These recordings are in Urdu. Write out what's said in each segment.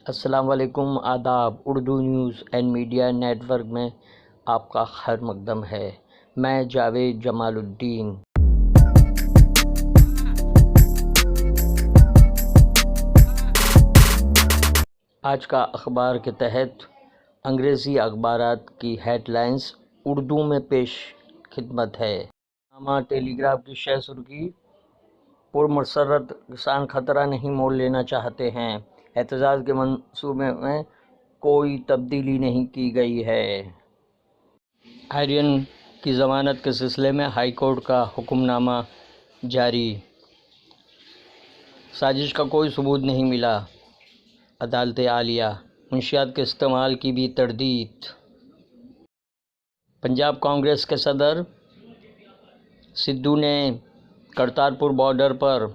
السلام علیکم، آداب۔ Urdu news and media network میں آپ کا خیر مقدم ہے۔ میں جاوید جمال الدین۔ آج کا اخبار کے تحت انگریزی اخبارات کی ہیڈ لائنز اردو میں پیش خدمت ہے۔ نامہ ٹیلی گراف کی شہ سرخی: پرمسرت کسان خطرہ نہیں مول لینا چاہتے ہیں، احتجاج کے منصوبے میں کوئی تبدیلی نہیں کی گئی ہے۔ آرین کی ضمانت کے سلسلے میں ہائی کورٹ کا حکم نامہ جاری۔ سازش کا کوئی ثبوت نہیں ملا، عدالت عالیہ۔ منشیات کے استعمال کی بھی تردید۔ پنجاب کانگریس کے صدر سدھو نے کرتارپور بارڈر پر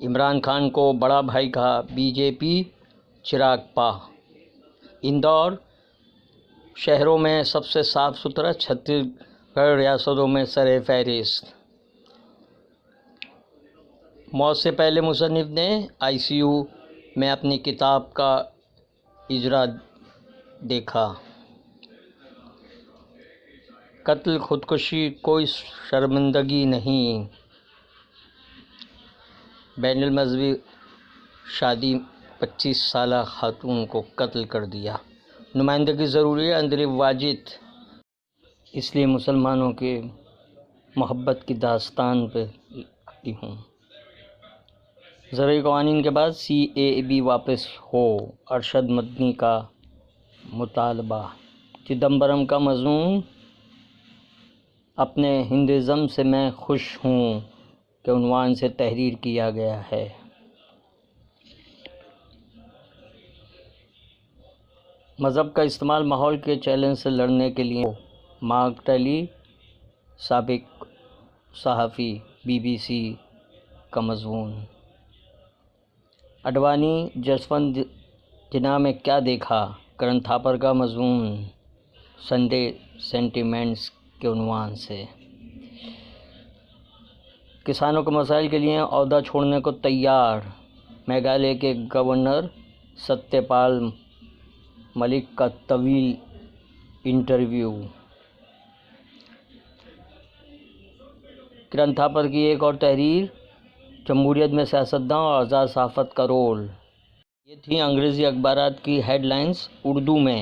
عمران خان کو بڑا بھائی کہا، بی جے پی چراغ پا۔ اندور شہروں میں سب سے صاف ستھرا، چھتیس گڑھ ریاستوں میں سر فہرست۔ موت سے پہلے مصنف نے آئی سی یو میں اپنی کتاب کا اجرا دیکھا۔ قتل خودکشی کوئی شرمندگی نہیں، بین المذہبی شادی 25 سالہ خاتون کو قتل کر دیا۔ نمائندگی ضروری ہے، اندریم واجد۔ اس لیے مسلمانوں کے محبت کی داستان پہ لکھتی ہوں۔ زرعی قوانین کے بعد سی اے بی واپس ہو، ارشد مدنی کا مطالبہ۔ چدمبرم کا مضمون: اپنے ہندوازم سے میں خوش ہوں کے عنوان سے تحریر کیا گیا ہے۔ مذہب کا استعمال ماحول کے چیلنج سے لڑنے کے لیے ہو، مارک ٹلی، سابق صحافی، بی بی سی کا مضمون۔ اڈوانی جسونت جناح میں کیا دیکھا، کرن تھاپر کا مضمون، سنڈے سینٹیمنٹس کے عنوان سے۔ کسانوں کے مسائل کے لیے عہدہ چھوڑنے کو تیار، میگھالیہ کے گورنر ستیہ پال ملک کا طویل انٹرویو۔ کرن تھاپر کی ایک اور تحریر، جمہوریت میں سیاستداں اور آزاد صحافت کا رول۔ یہ تھیں انگریزی اخبارات کی ہیڈ لائنز اردو میں۔